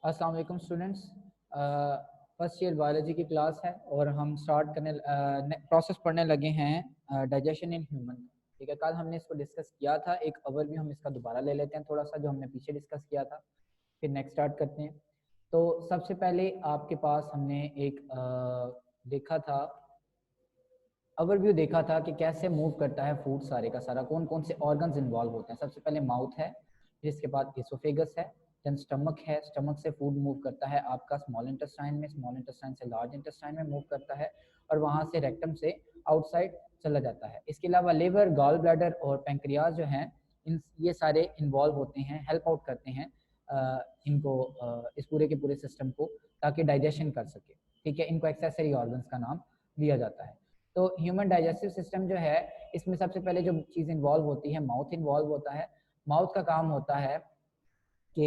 अस्सलाम वालेकुम students. First year biology की क्लास है और हम स्टार्ट करने प्रोसेस पढ़ने लगे हैं डाइजेशन इन ह्यूमन। ठीक है, कल हमने इसको डिस्कस किया था, एक ओवरव्यू हम इसका दोबारा ले लेते हैं थोड़ा सा, जो हमने पीछे डिस्कस किया था, फिर नेक्स्ट स्टार्ट करते हैं। तो सबसे पहले आपके पास हमने एक देखा था, ओवरव्यू देखा था कि कैसे मूव करता है फूड, सारे का सारा कौन कौन से ऑर्गन्स इन्वॉल्व होते हैं। सबसे पहले माउथ है, फिर इसके बाद इसोफेगस है, देन स्टमक है, स्टमक से फूड मूव करता है आपका स्मॉल इंटेस्टाइन में, स्मॉल इंटेस्टाइन से लार्ज इंटेस्टाइन में मूव करता है और वहाँ से रेक्टम से आउटसाइड चला जाता है। इसके अलावा लिवर, गॉल ब्लैडर और पैंक्रियाज जो हैं, इन ये सारे इन्वॉल्व होते हैं, हेल्प आउट करते हैं इनको, इस पूरे के पूरे सिस्टम को, ताकि डाइजेशन कर सके। ठीक है, इनको एक्सेसरी ऑर्गन्स का नाम दिया जाता है। तो ह्यूमन डाइजेस्टिव सिस्टम जो है, इसमें सबसे पहले जो चीज़ इन्वॉल्व होती है, माउथ इन्वॉल्व होता है। माउथ का काम होता है कि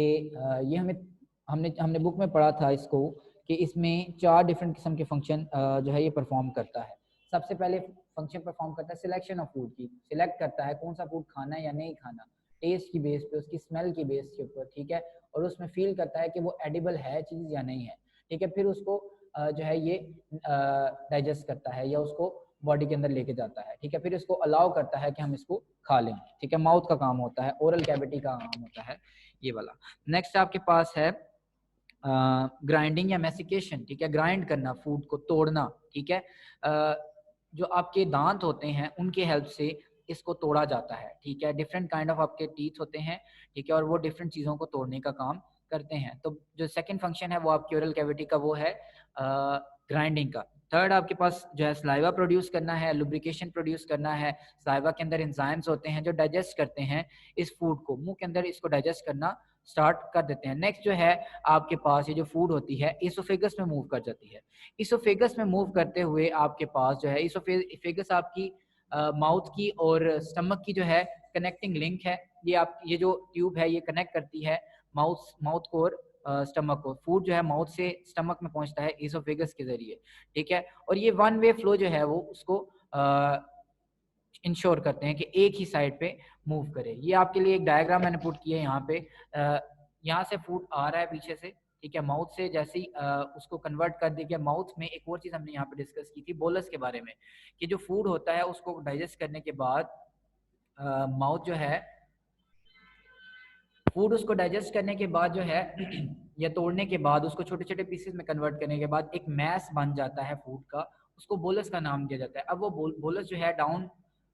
ये हमने हमने बुक में पढ़ा था इसको, कि इसमें 4 डिफरेंट किस्म के फंक्शन जो है ये परफॉर्म करता है। सबसे पहले फंक्शन परफॉर्म करता है सिलेक्शन ऑफ फूड की, सिलेक्ट करता है कौन सा फूड खाना है या नहीं खाना, टेस्ट की बेस पे, उसकी स्मेल की बेस के ऊपर। ठीक है, और उसमें फील करता है कि वो एडिबल है चीज़ या नहीं है। ठीक है, फिर उसको जो है ये डाइजेस्ट करता है या उसको बॉडी के अंदर लेके जाता है। ठीक है, फिर इसको अलाउ करता है कि हम इसको खा लें। ठीक है, माउथ का काम होता है, ओरल कैविटी का काम होता है ये वाला। नेक्स्ट आपके पास है ग्राइंडिंग या मैसिकेशन। ठीक है, ग्राइंड करना, फूड को तोड़ना। ठीक है, जो आपके दांत होते हैं उनके हेल्प से इसको तोड़ा जाता है। ठीक है, डिफरेंट काइंड ऑफ आपके टीथ होते हैं। ठीक है, और वो डिफरेंट चीज़ों को तोड़ने का काम करते हैं। तो जो सेकंड फंक्शन है वो आपकी ओरल कैविटी का, वो है ग्राइंडिंग का। थर्ड आपके पास जो है सलाइवा प्रोड्यूस करना है, लुब्रिकेशन प्रोड्यूस करना है। सलाइवा के अंदर एंजाइम्स होते हैं जो डाइजेस्ट करते हैं इस फूड को, मुंह के अंदर इसको डाइजेस्ट करना स्टार्ट कर देते हैं। नेक्स्ट जो है आपके पास ये जो फूड होती है इसोफेगस में मूव कर जाती है। इसोफेगस में मूव करते हुए आपके पास जो है इसोफेगस आपकी माउथ की और स्टमक की जो है कनेक्टिंग लिंक है। ये जो ट्यूब है ये कनेक्ट करती है माउथ को और स्टमक को। फूड जो है माउथ से स्टमक में पहुंचता है इसोफेगस के जरिए। ठीक है, और ये वन वे फ्लो जो है वो उसको इंश्योर करते हैं कि एक ही साइड पे मूव करे। ये आपके लिए एक डायग्राम मैंने पुट किया है यहाँ पे। यहाँ से फूड आ रहा है पीछे से। ठीक है, माउथ से जैसे ही उसको कन्वर्ट कर दिया गया माउथ में। एक और चीज़ हमने यहाँ पे डिस्कस की थी बोलस के बारे में, कि जो फूड होता है उसको डाइजेस्ट करने के बाद माउथ जो है, फूड उसको डाइजेस्ट करने के बाद जो है या तोड़ने के बाद उसको छोटे छोटे पीसेस में कन्वर्ट करने के बाद एक मैस बन जाता है फूड का, उसको बोलस का नाम दिया जाता है। अब वो बोलस जो है डाउन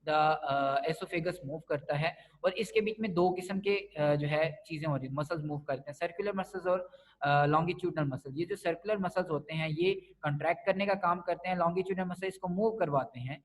द एसोफेगस मूव करता है और इसके बीच में 2 किस्म के जो है चीज़ें हो रही है, मसल्स मूव करते हैं, सर्कुलर मसल्स और लॉन्गिट्यूडनल मसल्स। ये जो सर्कुलर मसल्स होते हैं ये कंट्रैक्ट करने का काम करते हैं, लॉन्गिट्यूडनल मसल इसको मूव करवाते हैं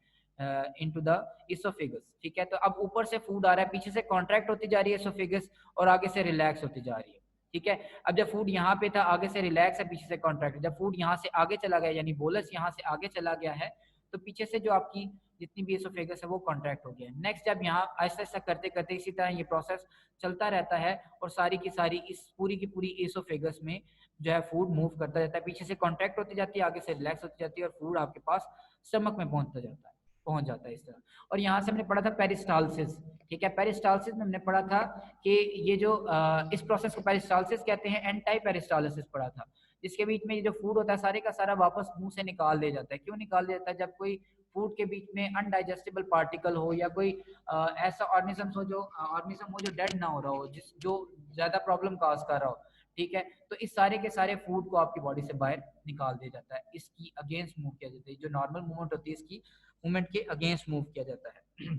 इनटू द इसोफेगस। ठीक है, तो अब ऊपर से फूड आ रहा है, पीछे से कॉन्ट्रैक्ट होती जा रही है इसोफेगस और आगे से रिलैक्स होती जा रही है। ठीक है, अब जब फूड यहाँ पे था आगे से रिलैक्स है, पीछे से कॉन्ट्रैक्ट। जब फूड यहाँ से आगे चला गया यानी बोलस यहाँ से आगे चला गया है, तो पीछे से जो आपकी जितनी भी इसोफेगस है वो कॉन्ट्रैक्ट हो गया है। नेक्स्ट जब यहाँ आहिस्ता आहिस्ता करते करते इसी तरह ये प्रोसेस चलता रहता है और सारी की सारी इस पूरी की पूरी इसोफेगस में जो है फूड मूव करता जाता है, पीछे से कॉन्ट्रैक्ट होती जाती है, आगे से रिलैक्स होती जाती है और फूड आपके पास स्टमक में पहुंच जाता है इस तरह। और यहाँ से हमने पढ़ा था पेरिस्टालसिस। ठीक है, पेरिस्टालसिस में हमने पढ़ा था कि ये जो इस प्रोसेस को पेरिस्टालसिस कहते हैं। एंटाई पेरिस्टालसिस पढ़ा था, जिसके बीच में ये जो फूड होता है सारे का सारा वापस मुंह से निकाल दिया जाता है। क्यों निकाल दिया जाता है? जब कोई फूड के बीच में अनडाइजेस्टेबल पार्टिकल हो या कोई ऐसा ऑर्गेनिज्म हो जो डेड ना हो रहा हो, जो ज्यादा प्रॉब्लम काज कर रहा हो। ठीक है, तो इस सारे के सारे फूड को आपकी बॉडी से बाहर निकाल दिया जाता है, इसकी अगेंस्ट मूव किया जाता है। जो नॉर्मल मूवमेंट होती है इसकी मूवमेंट के अगेंस्ट मूव किया जाता है।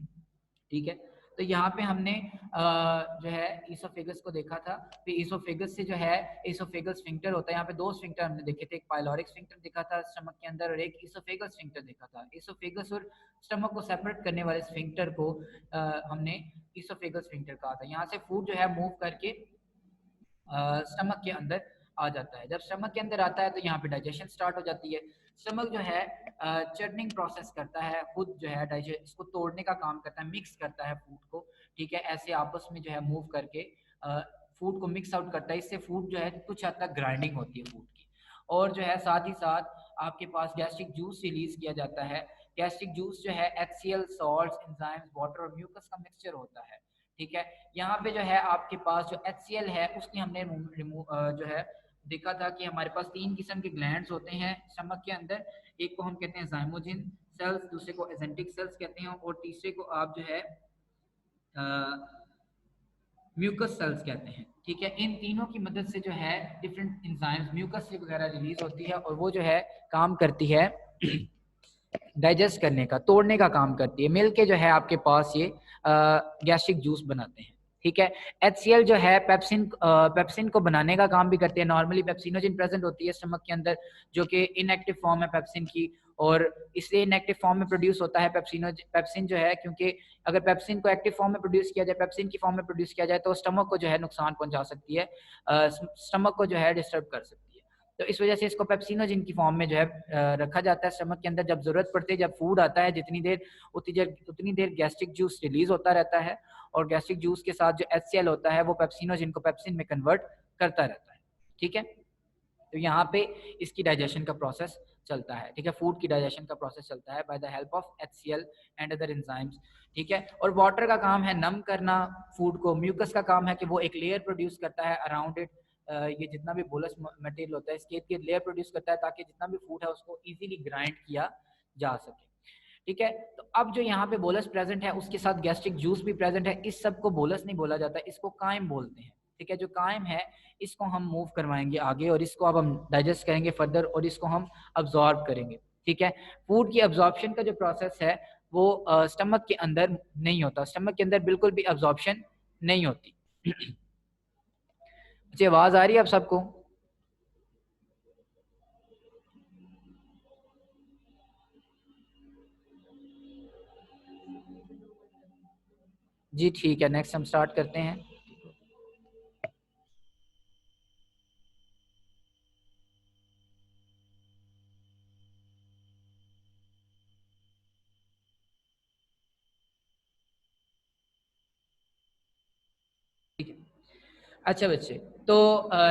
ठीक है, तो यहाँ पे हमने जो है इसोफेगस को देखा था। फिर इसोफेगस से जो है इसोफेगल स्फिंक्टर होता है। यहाँ पे 2 स्फिंक्टर हमने देखे थे, एक पाइलोरिक स्फिंक्टर देखा था स्टमक के अंदर और एक इसोफेगल स्फिंक्टर देखा था। इसोफेगस और स्टमक को सेपरेट करने वाले स्फिंक्टर को हमने इसोफेगल स्फिंक्टर कहा था। यहाँ से फूड जो है मूव करके स्टमक के अंदर आ जाता है। जब स्टमक के अंदर आता है तो यहाँ पे डाइजेशन स्टार्ट हो जाती है। स्टमक जो है चर्निंग प्रोसेस करता है, खुद जो है डाइजेस्ट इसको तोड़ने का काम करता है, मिक्स करता है फूड को। ठीक है, ऐसे आपस में जो है मूव करके फूड को मिक्स आउट करता है। इससे फूड जो है कुछ हद तक ग्राइंडिंग होती है फूड की। और जो है साथ ही साथ आपके पास गैस्ट्रिक जूस रिलीज किया जाता है। गैस्ट्रिक जूस जो है HCl, सॉल्ट्स, एंजाइम्स, वाटर और म्यूकस का मिक्सचर होता है। ठीक है। यहाँ पे जो है आपके पास जो HCl है उसकी हमने जो है देखा था कि हमारे पास 3 किस्म के ग्लैंड्स होते हैं स्टमक के अंदर। एक को हम कहते हैं ज़ाइमोजिन सेल्स, दूसरे को एजेंटिक सेल्स कहते हैं और तीसरे को आप जो है म्यूकस सेल्स कहते हैं। ठीक है, इन तीनों की मदद से जो है डिफरेंट एंजाइम्स म्यूकस वगैरह रिलीज होती है और वो जो है काम करती है डाइजेस्ट करने का, तोड़ने का काम करती है। मिल के जो है आपके पास ये गैस्ट्रिक जूस बनाते हैं। ठीक है, HCl जो है पेप्सिन को बनाने का काम भी करती है। नॉर्मली पेप्सिनोजिन प्रेजेंट होती है स्टमक के अंदर जो कि इनएक्टिव फॉर्म है पेप्सिन की, और इसलिए इनएक्टिव फॉर्म में प्रोड्यूस होता है पेप्सिन जो है, क्योंकि अगर पेप्सिन को एक्टिव फॉर्म में प्रोड्यूस किया जाए, पेप्सिन की फॉर्म में प्रोड्यूस किया जाए तो स्टमक को जो है नुकसान पहुंचा सकती है, स्टमक को जो है डिस्टर्ब कर सकती है। तो इस वजह से इसको पेप्सिनोजिन की फॉर्म में जो है रखा जाता है स्टमक के अंदर। जब जरूरत पड़ती है, जब फूड आता है, उतनी देर गैस्ट्रिक जूस रिलीज होता रहता है और गैस्ट्रिक जूस के साथ जो HCl होता है वो पेप्सिनोजिन को पेप्सिन में कन्वर्ट करता रहता है। ठीक है, तो यहाँ पे इसकी डाइजेशन का प्रोसेस चलता है। ठीक है, फूड की डाइजेशन का प्रोसेस चलता है by the help of HCl and other enzymes. ठीक है, और वाटर का काम है नम करना फूड को। म्यूकस का काम है कि वो एक लेयर प्रोड्यूस करता है अराउंड इट। ये जितना भी बोलस मटेरियल होता है इसके एक लेयर प्रोड्यूस करता है ताकि जितना भी फूड है उसको इजीली ग्राइंड किया जा सके। ठीक है, तो अब जो यहाँ पे बोलस प्रेजेंट है उसके साथ गैस्ट्रिक जूस भी प्रेजेंट है। इस सब को बोलस नहीं बोला जाता, इसको काइम बोलते हैं। ठीक है, जो काइम है इसको हम मूव करवाएंगे आगे और इसको अब हम डाइजेस्ट करेंगे फर्दर और इसको हम अब्जॉर्ब करेंगे। ठीक है, फूड की अब्जॉर्प्शन का जो प्रोसेस है वो स्टमक के अंदर नहीं होता, स्टमक के अंदर बिल्कुल भी अब्जॉर्प्शन नहीं होती। मुझे आवाज आ रही है आप सबको? जी ठीक है, नेक्स्ट हम स्टार्ट करते हैं। अच्छा बच्चे, तो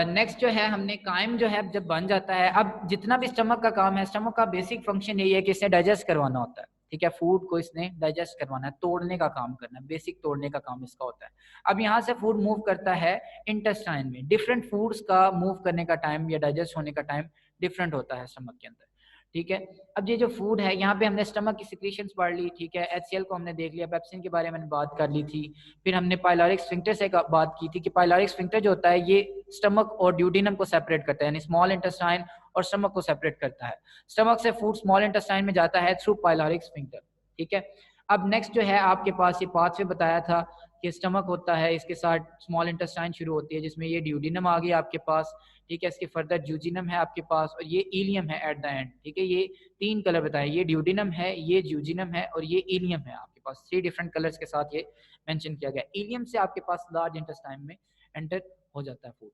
नेक्स्ट जो है हमने कायम जो है जब बन जाता है, अब जितना भी स्टमक का काम है, स्टमक का बेसिक फंक्शन यही है कि इसे डाइजेस्ट करवाना होता है। ठीक है, फूड को इसने डाइजेस्ट करवाना है, तोड़ने का काम करना है, बेसिक तोड़ने का काम इसका होता है। अब यहाँ से फूड मूव करता है इंटेस्टाइन में। डिफरेंट फूड्स का मूव करने का टाइम या डाइजेस्ट होने का टाइम डिफरेंट होता है स्टमक के अंदर। ठीक है, अब ये जो फूड है यहाँ पे हमने स्टमक की सिक्रीशंस पढ़ ली। ठीक है, HCl को हमने देख लिया, पेप्सिन के बारे में बात कर ली थी। फिर हमने पाइलोरिक स्फिंक्टर से बात की थी कि पाइलोरिक स्फिंक्टर जो होता है ये स्टमक और ड्यूडेनम को सेपरेट करता है, यानी स्मॉल इंटेस्टाइन और स्टमक को सेपरेट करता है। स्टमक से फूड स्मॉल इंटेस्टाइन में जाता है थ्रू पाइलोरिक स्फिंक्टर। ठीक है, अब नेक्स्ट जो है आपके पास ये पाथवे बताया था कि स्टमक होता है, इसके साथ स्मॉल इंटेस्टाइन शुरू होती है जिसमें ये ड्यूडेनम आ गया आपके पास। ठीक है, इसके फर्दर जूजिनम है आपके पास और ये इलियम है एट द एंड। ठीक है, ये 3 कलर बताए, ये ड्यूडेनम है, ये जूजिनम है और ये इलियम है आपके पास। 3 डिफरेंट कलर्स के साथ ये मेंशन किया गया। इलियम से आपके पास लार्ज इंटेस्टाइन में एंटर हो जाता है फूड।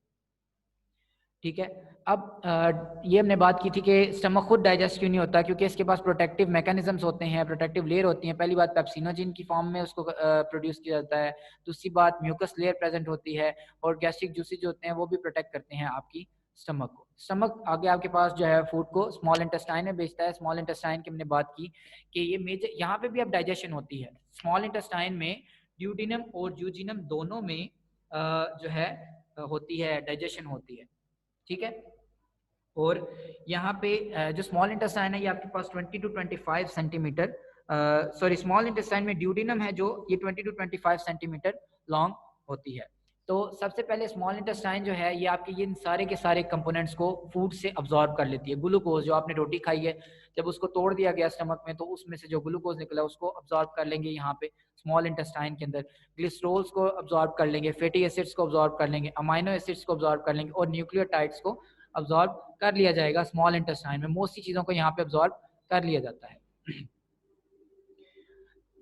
ठीक है, अब ये हमने बात की थी कि स्टमक खुद डाइजेस्ट क्यों नहीं होता, क्योंकि इसके पास प्रोटेक्टिव मैकेनिज्म्स होते हैं, प्रोटेक्टिव लेयर होती हैं। पहली बात पेप्सिनोजिन की फॉर्म में उसको प्रोड्यूस किया जाता है। दूसरी बात म्यूकस लेयर प्रेजेंट होती है और गैस्ट्रिक जूसेज जो होते हैं वो भी प्रोटेक्ट करते हैं आपकी स्टमक को। स्टमक आगे आपके पास जो है फूड को स्मॉल इंटेस्टाइन में भेजता है। स्मॉल इंटेस्टाइन की हमने बात की कि ये मेजर यहाँ पे भी अब डाइजेशन होती है स्मॉल इंटेस्टाइन में। ड्यूडेनम और जूजिनम दोनों में जो है होती है, डाइजेशन होती है। ठीक है, और यहाँ पे जो स्मॉल इंटेस्टाइन है ये आपके पास 20 to 25 centimetre, sorry small intestine में ड्यूडेनम है जो ये 20 to 25 सेंटीमीटर लॉन्ग होती है। तो सबसे पहले स्मॉल इंटेस्टाइन जो है ये आपके ये सारे के सारे कंपोनेंट्स को फूड से अब्जॉर्ब कर लेती है। ग्लूकोज जो आपने रोटी खाई है, जब उसको तोड़ दिया गया स्टमक में तो उसमें से जो ग्लूकोज निकला उसको अब्जॉर्ब कर लेंगे यहाँ पे स्मॉल इंटेस्टाइन के अंदर। ग्लिसरॉल्स को अब्जॉर्ब कर लेंगे, फैटी एसिड्स को अब्जॉर्ब कर लेंगे, अमाइनो एसिड्स को अब्जॉर्ब कर लेंगे और न्यूक्लियोटाइड्स को अब्जॉर्ब कर लिया जाएगा स्मॉल इंटेस्टाइन में। मोस्टली चीज़ों को यहाँ पे अब्जॉर्ब कर लिया जाता है।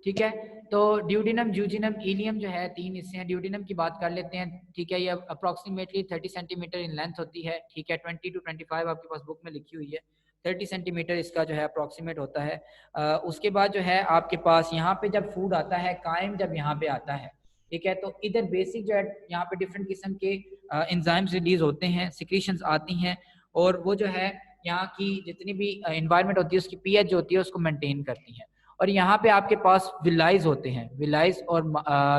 ठीक है, तो ड्यूडेनम, जूजिनम, इलियम जो है 3 हिस्से हैं। ड्यूडेनम की बात कर लेते हैं। ठीक है, ये अप्रोक्सीमेटली 30 सेंटीमीटर इन लेंथ होती है। ठीक है, 20 to 25 आपके पास बुक में लिखी हुई है, 30 सेंटीमीटर इसका जो है अप्रोक्सीमेट होता है। उसके बाद जो है आपके पास यहाँ पे जब फूड आता है, कायम जब यहाँ पे आता है, ठीक है, तो इधर बेसिक जो है यहाँ पे डिफरेंट किस्म के एंजाइम्स रिलीज होते हैं, सिक्रीशंस आती हैं और वो जो है यहाँ की जितनी भी इन्वायरमेंट होती है उसकी पीएच जो होती है उसको मेंटेन करती हैं। और यहाँ पे आपके पास विलाइज होते हैं, विलाइज और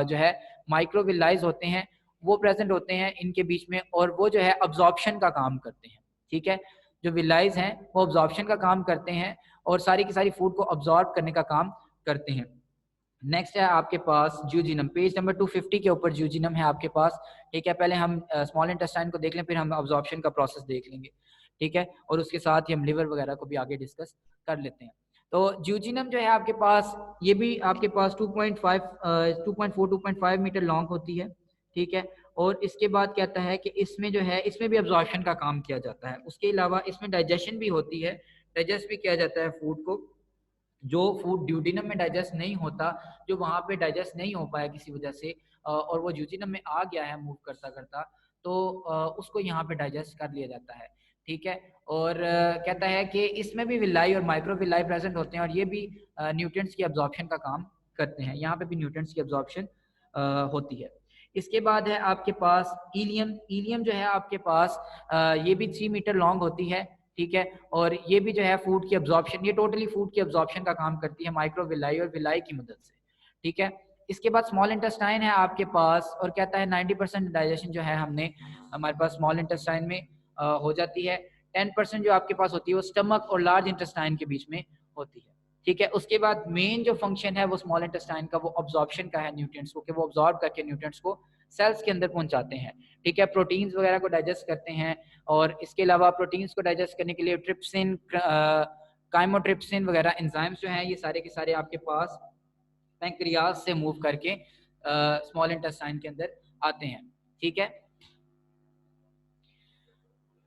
जो है माइक्रोविलाइज होते हैं वो प्रेजेंट होते हैं इनके बीच में, और वो जो है अब्जॉर्प्शन का काम करते हैं। ठीक है, जो विलाइज हैं वो अब्जॉर्प्शन का काम करते हैं और सारी की सारी फूड को अब्जॉर्ब करने का काम करते हैं। नेक्स्ट है आपके पास ज्यूजिनम, पेज नंबर 250 के ऊपर ज्यूजिनम है आपके पास। ठीक है, पहले हम स्मॉल इंटेस्टाइन को देख लें, फिर हम अब्जॉर्प्शन का प्रोसेस देख लेंगे। ठीक है, और उसके साथ ही हम लिवर वगैरह को भी आगे डिस्कस कर लेते हैं। तो ज्यूजिनम जो है आपके पास, ये भी आपके पास 2.5 मीटर लॉन्ग होती है। ठीक है, और इसके बाद कहता है कि इसमें जो है इसमें भी अब्जॉर्प्शन का काम किया जाता है। उसके अलावा इसमें डाइजेशन भी होती है, डाइजेस्ट भी किया जाता है फूड को। जो फूड ड्यूडिनम में डाइजेस्ट नहीं होता, जो वहाँ पे डाइजेस्ट नहीं हो पाया किसी वजह से और वो ड्यूडिनम में आ गया है मूव करता करता, तो उसको यहाँ पे डाइजेस्ट कर लिया जाता है। ठीक है, और कहता है कि इसमें भी विलाई और माइक्रो विलाई प्रेजेंट होते हैं और ये भी न्यूट्रिएंट्स की अब्जॉर्प्शन का काम करते हैं। यहाँ पे भी न्यूट्रिएंट्स की अब्जॉर्प्शन होती है। इसके बाद है आपके पास इलियम। इलियम जो है आपके पास ये भी 3 मीटर लॉन्ग होती है। ठीक है, और ये भी जो है फूड की अब्जॉर्प्शन, ये टोटली फूड की अब्जॉर्प्शन का काम करती है माइक्रो विलाई और विलाई की मदद से। ठीक है, इसके बाद स्मॉल इंटेस्टाइन है आपके पास, और कहता है 90% डाइजेशन जो है हमने हमारे पास स्मॉल इंटेस्टाइन में हो जाती है। 10% जो आपके पास होती है वो स्टमक और लार्ज इंटेस्टाइन के बीच में होती है। ठीक है, उसके बाद मेन जो फंक्शन है वो स्मॉल इंटेस्टाइन का वो अब्जॉर्प्शन का है न्यूट्रिएंट्स को, कि वो अब्जॉर्ब करके न्यूट्रिएंट्स को सेल्स के अंदर पहुंचाते हैं। ठीक है, प्रोटीन्स वगैरह को डाइजेस्ट करते हैं, और इसके अलावा प्रोटीन्स को डाइजेस्ट करने के लिए ट्रिप्सिन, काइमोट्रिप्सिन वगैरह एंजाइम्स जो हैं ये सारे के सारे आपके पास पैंक्रियाज से मूव करके स्मॉल इंटेस्टाइन के अंदर आते हैं। ठीक है,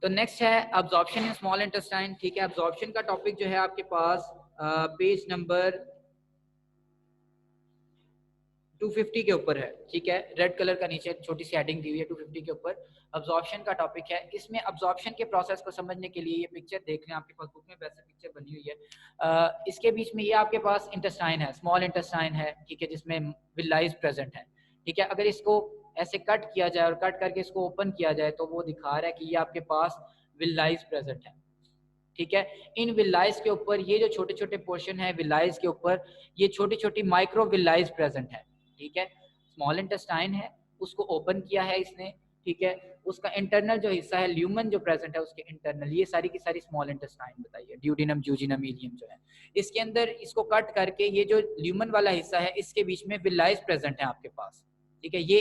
तो नेक्स्ट है अब्जॉर्प्शन इन स्मॉल इंटेस्टाइन। ठीक है, अब्जॉर्प्शन का टॉपिक जो है आपके पास पेज नंबर 250 के ऊपर है। ठीक है, रेड कलर का नीचे छोटी सी हेडिंग दी हुई है 250 के ऊपर, अब्जॉर्प्शन का टॉपिक है। इसमें अब्जॉर्प्शन के प्रोसेस को समझने के लिए ये पिक्चर देख लें, आपके पास बुक में वैसे पिक्चर बनी हुई है। इसके बीच में ये आपके पास इंटेस्टाइन है, स्मॉल इंटेस्टाइन है। ठीक है, जिसमें विलाइज प्रेजेंट है। ठीक है, अगर इसको ऐसे कट किया जाए और कट करके इसको ओपन किया जाए तो वो दिखा रहा है कि ये आपके पास विलाइज प्रेजेंट है। ठीक है, इन विलाइज के ऊपर ये जो छोटे छोटे पोर्शन है विलाइज के ऊपर, ये छोटी छोटी माइक्रो विलाइज प्रेजेंट है। ठीक है, स्मॉल इंटेस्टाइन है, उसको ओपन किया है इसने। ठीक है, उसका इंटरनल जो हिस्सा है ल्यूमन जो प्रेजेंट है उसके इंटरनल, ये सारी की सारी स्मॉल इंटेस्टाइन बताइए, ड्यूडिनम, ज्यूजिनम, इलियम जो है इसके अंदर, इसको कट करके ये जो ल्यूमन वाला हिस्सा है इसके बीच में विलाइज प्रेजेंट है आपके पास। ठीक है, ये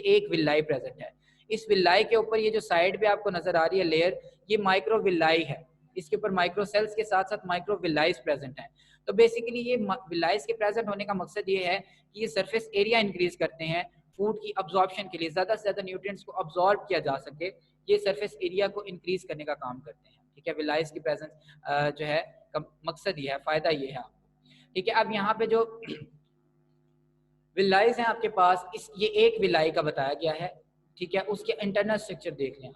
एक विलाई प्रेजेंट है। इस विलाई के ऊपर ये जो साइड पे आपको नजर आ रही है लेयर, ये माइक्रो विलाई है। इसके ऊपर माइक्रो सेल्स के साथ साथ माइक्रो विलाइज प्रेजेंट है। तो बेसिकली ये विलाइज के प्रेजेंट होने का मकसद ये है कि ये सरफेस एरिया इंक्रीज करते हैं फूड की अब्जॉर्प्शन के लिए, ज्यादा से ज्यादा न्यूट्रिएंट्स को अब्जॉर्ब किया जा सके, ये सरफेस एरिया को इंक्रीज करने का काम करते हैं। ठीक है, विलाइज की प्रेजेंस जो है मकसद ये है, फायदा ये है आपको। ठीक है, अब यहाँ पे जो विलाइज हैं आपके पास, ये एक विलाई का बताया गया है। ठीक है, उसके इंटरनल स्ट्रक्चर देख लें।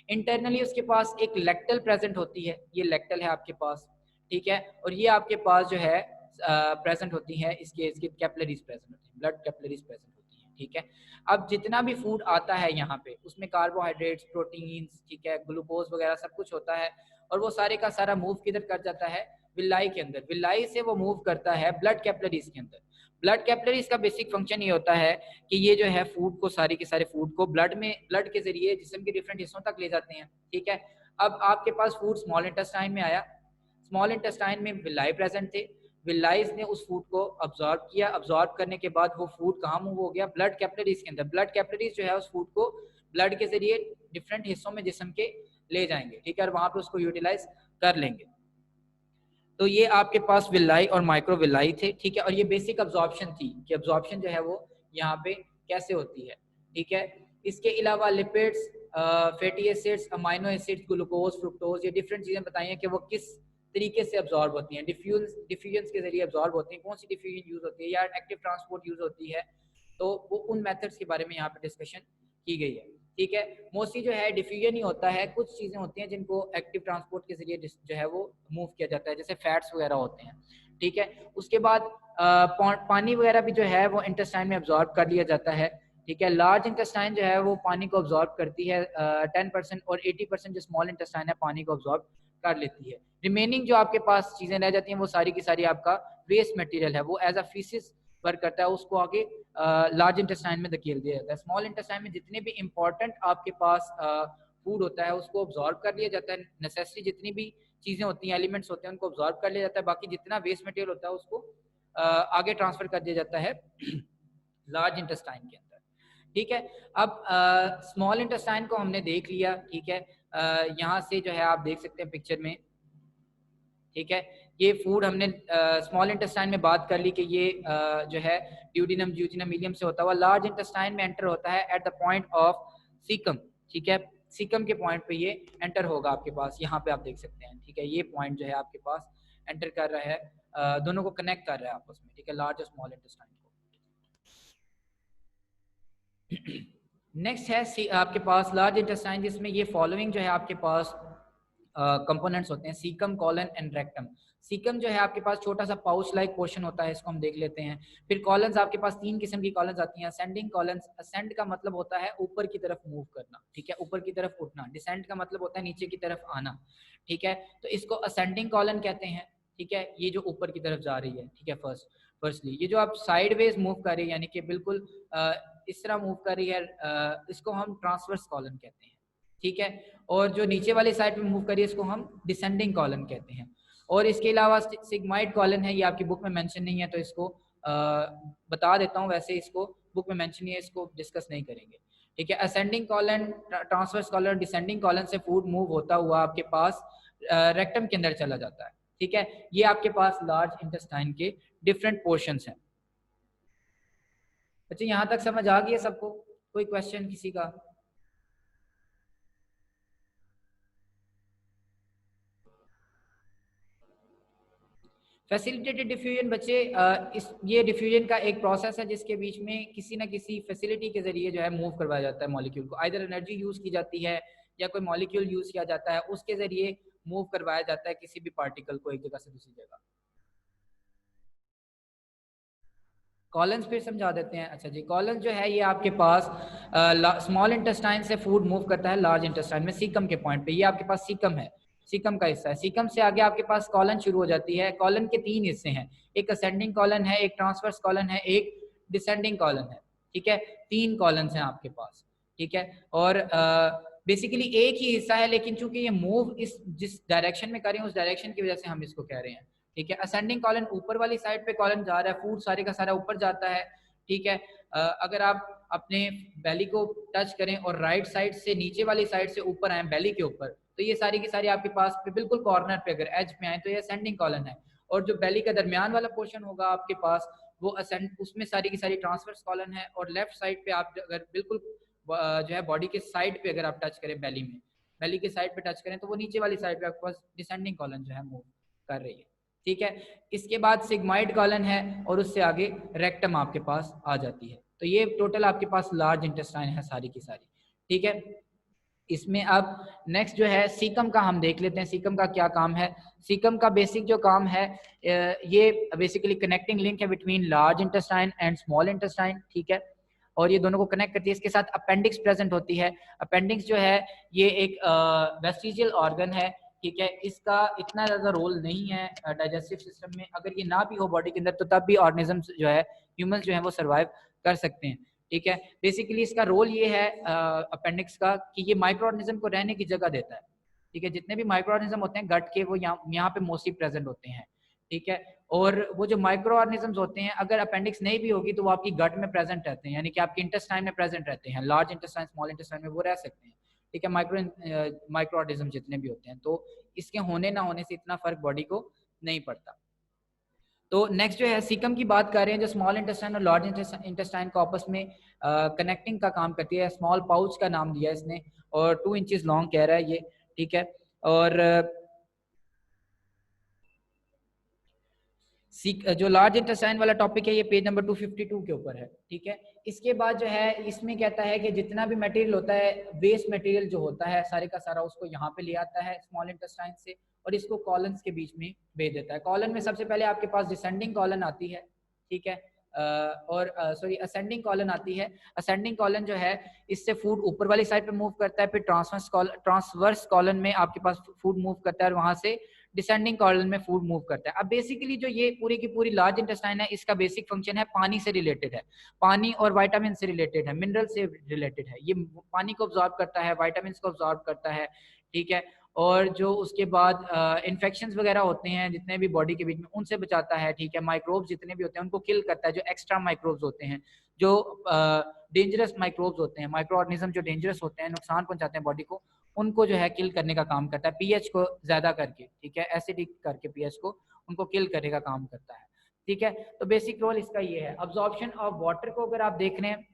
इंटरनली उसके पास एक लेक्टल प्रेजेंट होती है, ये लेक्टल है आपके पास। ठीक है, और ये आपके पास जो है प्रेजेंट होती है, इसके कैपिलरीज प्रेजेंट होती है, ब्लड कैपिलरीज प्रेजेंट होती है। ठीक है, अब जितना भी फूड आता है यहाँ पे उसमें कार्बोहाइड्रेट्स, प्रोटीन्स, ठीक है, ग्लूकोज वगैरह सब कुछ होता है, और वो सारे का सारा मूव किधर कर जाता है, विलाई के अंदर। विलाई से वो मूव करता है ब्लड कैपिलरीज के अंदर। ब्लड कैपिलरीज का बेसिक फंक्शन ये होता है कि ये जो है फूड को, सारे के सारे फूड को ब्लड के जरिए जिस्म के डिफरेंट हिस्सों तक ले जाते हैं। ठीक है, अब आपके पास फूड स्मॉल इंटेस्टाइन में आया, स्मॉल इंटेस्टाइन में विलाई प्रेजेंट थे, विलाइज ने उस फूड को अब्जॉर्ब किया, अब्जॉर्ब करने के बाद वो फूड कहाँ मूव हो गया, ब्लड कैपिलरीज के अंदर। ब्लड कैपिलरीज जो है उस फूड को ब्लड के जरिए डिफरेंट हिस्सों में जिस्म के ले जाएंगे। ठीक है, और वहां पे उसको यूटिलाइज कर लेंगे। तो ये आपके पास विलाई और माइक्रो विलाई थे। ठीक है, और ये बेसिक अब्जॉर्प्शन थी कि अब्जॉर्प्शन जो है वो यहाँ पे कैसे होती है। ठीक है, इसके अलावा lipids, fatty acids, amino acids, glucose, fructose, ये डिफरेंट चीजें बताई हैं कि वो किस तरीके से अब्जॉर्ब होती हैं। डिफ्यूजन के जरिए अब्जॉर्ब होती हैं, कौन सी डिफ्यूजन यूज होती है या एक्टिव ट्रांसपोर्ट यूज होती है, तो वो उन मेथड्स के बारे में यहाँ पे डिस्कशन की गई है। ठीक है, मोस्टली जो है डिफ्यूजन ही होता है, कुछ चीजें होती हैं जिनको एक्टिव ट्रांसपोर्ट के जरिए जो है वो मूव किया जाता है, जैसे फैट्स वगैरह होते हैं। ठीक है, उसके बाद पानी वगैरह भी जो है वो इंटेस्टाइन में अब्जॉर्ब कर लिया जाता है। ठीक है, लार्ज इंटेस्टाइन जो है वो पानी को अब्जॉर्ब करती है 10%, और 80% जो स्मॉल इंटेस्टाइन है पानी को अब्जॉर्ब कर लेती है। रिमेनिंग जो आपके पास चीजें रह जाती हैं वो सारी की सारी आपका वेस्ट मटेरियल है, वो एज अ फीसिस वर्क करता है, उसको आगे लार्ज इंटेस्टाइन में धकेल दिया जाता है। स्मॉल इंटेस्टाइन में जितने भी इंपॉर्टेंट आपके पास फूड होता है उसको ऑब्जॉर्व कर लिया जाता है, नेसेसरी जितनी भी चीज़ें होती हैं, एलिमेंट्स होते हैं, उनको ऑब्जॉर्व कर लिया जाता है। बाकी जितना वेस्ट मटेरियल होता है उसको आगे ट्रांसफर कर दिया जाता है लार्ज इंटेस्टाइन के अंदर। ठीक है, अब स्मॉल इंटेस्टाइन को हमने देख लिया। ठीक है, यहाँ से जो है आप देख सकते हैं पिक्चर में। ठीक है, ये फूड हमने स्मॉल इंटेस्टाइन में बात कर ली कि ये जो है ड्यूडिनम ज्यूजिनम मीडियम से होता हुआ लार्ज इंटेस्टाइन में एंटर होता है at the point of caecum. ठीक है, सीकम के पॉइंट पे ये एंटर होगा आपके पास, यहाँ पे आप देख सकते हैं। ठीक है, ये पॉइंट जो है आपके पास एंटर कर रहा है, दोनों को कनेक्ट कर रहा है आपस में। ठीक है, लार्ज और स्मॉल इंटेस्टाइन को। नेक्स्ट है आपके पास लार्ज इंटेस्टाइन, जिसमें ये फॉलोइंग जो है आपके पास कंपोनेंट्स होते हैं, caecum, colon and rectum. Caecum जो है आपके पास छोटा सा पाउच लाइक पोर्शन होता है, इसको हम देख लेते हैं। फिर कॉलन्स आपके पास 3 किस्म की कॉलन्स आती हैं। असेंडिंग कॉलन्स, असेंड का मतलब होता है ऊपर की तरफ मूव करना। ठीक है, ऊपर की तरफ उठना। डिसेंड का मतलब होता है नीचे की तरफ आना। ठीक है, तो इसको असेंडिंग कॉलन कहते हैं। ठीक है, ये जो ऊपर की तरफ जा रही है। ठीक है, फर्स्टली ये जो आप साइडवेज मूव कर रही है, यानी कि बिल्कुल इस तरह मूव कर रही है, इसको हम ट्रांसवर्स कॉलन कहते हैं। ठीक है, और जो नीचे वाली साइड पे मूव करिए इसको हम डिसेंडिंग कॉलन कहते हैं। और इसके अलावा सिग्माइड कॉलन है, ये आपकी बुक में मेंशन नहीं है तो इसको बता देता हूँ। वैसे इसको बुक में मेंशन नहीं है, इसको डिस्कस नहीं करेंगे। ठीक है, ascending colon, transverse colon, descending colon से फूड मूव होता हुआ आपके पास रेक्टम के अंदर चला जाता है। ठीक है, ये आपके पास लार्ज इंटेस्टाइन के डिफरेंट पोर्शंस हैं। अच्छा, यहाँ तक समझ आ गई है सबको? कोई क्वेश्चन किसी का? फैसिलिटेटेड डिफ्यूजन बच्चे, ये डिफ्यूजन का एक प्रोसेस है जिसके बीच में किसी ना किसी फैसिलिटी के जरिए जो है मूव करवाया जाता है मॉलिक्यूल को। आइदर एनर्जी यूज की जाती है या कोई मॉलिक्यूल यूज किया जाता है, उसके जरिए मूव करवाया जाता है किसी भी पार्टिकल को एक जगह से दूसरी जगह। कॉलन्स फिर समझा देते हैं। अच्छा जी, कॉलन्स जो है ये आपके पास स्मॉल इंटेस्टाइन से फूड मूव करता है लार्ज इंटेस्टाइन में सीकम के पॉइंट पे। ये आपके पास सीकम है, सीकम का हिस्सा है। सीकम से आगे आपके पास कॉलन शुरू हो जाती है। कॉलन के 3 हिस्से हैं, एक असेंडिंग कॉलन है, एक ट्रांसवर्स कॉलन है, एक डिसेंडिंग कॉलन है। ठीक है, 3 कॉलन्स हैं आपके पास। ठीक है, और बेसिकली एक ही हिस्सा है, लेकिन चूंकि ये मूव इस जिस डायरेक्शन में करें उस डायरेक्शन की वजह से हम इसको कह रहे हैं। ठीक है, असेंडिंग कॉलन ऊपर वाली साइड पे कॉलन जा रहा है, फूड सारे का सारा ऊपर जाता है। ठीक है, अगर आप अपने बेली को टच करें और राइट साइड से नीचे वाली साइड से ऊपर आए बेली के ऊपर, तो ये सारी की सारी आपके पास बिल्कुल कॉर्नर पे अगर एज पे आए तो ये असेंडिंग कॉलन है। और जो बेली का दरमियान वाला पोर्शन होगा आपके पास वो असेंड, उसमें सारी की सारी ट्रांसवर्स कॉलन है। और लेफ्ट साइड पे आप अगर बिल्कुल जो है बॉडी के साइड पे अगर आप टच करें बेली में, बेली के साइड पे टच करें तो वो नीचे वाली साइड पे आपके पास डिसेंडिंग कॉलन जो है मूव कर रही है। ठीक है, इसके बाद सिग्माइड कॉलन है और उससे आगे रेक्टम आपके पास आ जाती है। तो ये टोटल आपके पास लार्ज इंटेस्टाइन है सारी की सारी। ठीक है, इसमें अब नेक्स्ट जो है सीकम का हम देख लेते हैं। सीकम का क्या काम है? सीकम का बेसिक जो काम है ये बेसिकली कनेक्टिंग लिंक है between large intestine and small intestine. ठीक है, और ये दोनों को कनेक्ट करती है। इसके साथ अपेंडिक्स प्रेजेंट होती है। अपेंडिक्स जो है ये एक वेस्टिजियल ऑर्गन है। ठीक है, इसका इतना ज़्यादा रोल नहीं है डाइजेस्टिव सिस्टम में। अगर ये ना भी हो बॉडी के अंदर तो तब भी ऑर्गेनिजम्स जो है, ह्यूमंस जो है वो सर्वाइव कर सकते हैं। ठीक है, बेसिकली इसका रोल ये है अपेंडिक्स का कि ये माइक्रो ऑर्गेनिज्म को रहने की जगह देता है। ठीक है, जितने भी माइक्रो ऑर्गेनिज्म होते हैं गट के वो यहाँ पे मोस्टली प्रेजेंट होते हैं। ठीक है, और वो जो माइक्रो ऑर्गेनिजम्स होते हैं अगर अपेंडिक्स नहीं भी होगी तो वो आपकी गट में प्रेजेंट रहते हैं, यानी कि आपके इंटेस्टाइन में प्रेजेंट रहते हैं। लार्ज इंटेस्टाइन, स्मॉल इंटेस्टाइन में वो रह सकते हैं। ठीक है, माइक्रो ऑर्गेनिज्म जितने भी होते हैं, तो इसके होने ना होने से इतना फर्क बॉडी को नहीं पड़ता। तो नेक्स्ट जो है सीकम की बात कर रहे हैं, जो स्मॉल इंटेस्टाइन और लार्ज इंटेस्टाइन को आपस में कनेक्टिंग का काम करती है। स्मॉल पाउच का नाम दिया इसने और 2 इंचेस लॉन्ग कह रहा है ये। ठीक है, और जो लार्ज इंटेस्टाइन वाला टॉपिक है ये पेज नंबर 252 के ऊपर है। ठीक है, इसके बाद जो है इसमें कहता है कि जितना भी मटेरियल होता है, वेस्ट मटेरियल जो होता है सारे का सारा उसको यहाँ पे ले आता है स्मॉल इंटेस्टाइन से और इसको कॉलन्स के बीच में भेज देता है। कॉलन में सबसे पहले आपके पास डिसेंडिंग कॉलन आती है। ठीक है, और सॉरी असेंडिंग कॉलन आती है। असेंडिंग कॉलन जो है इससे फूड ऊपर वाली साइड पे मूव करता है, फिर ट्रांसवर्स कॉलन में आपके पास फूड मूव करता है और वहां से डिसेंडिंग कॉलम में फूड मूव करता है। अब बेसिकली जो ये पूरी की पूरी लार्ज इंटेस्टाइन है, इसका बेसिक फंक्शन है पानी से रिलेटेड है, पानी और विटामिन से रिलेटेड है, मिनरल से रिलेटेड है। ये पानी को ऑब्जॉर्ब करता है, विटामिन को ऑब्जॉर्ब करता है, ठीक है। और जो उसके बाद इन्फेक्शंस वगैरह होते हैं जितने भी बॉडी के बीच में, उनसे बचाता है, ठीक है। माइक्रोब्स जितने भी होते हैं उनको किल करता है, जो एक्स्ट्रा माइक्रोब्स होते हैं, जो डेंजरस माइक्रोब्स होते हैं, माइक्रो ऑर्गेनिज्म जो डेंजरस होते हैं, नुकसान पहुंचाते हैं बॉडी को, उनको जो है किल करने का काम करता है, पीएच को ज्यादा करके, ठीक है, एसिडिक करके पीएच को उनको किल करने का काम करता है, ठीक है। तो बेसिक रोल इसका ये है। अब्जॉर्प्शन ऑफ वाटर को अगर आप देख रहे हैं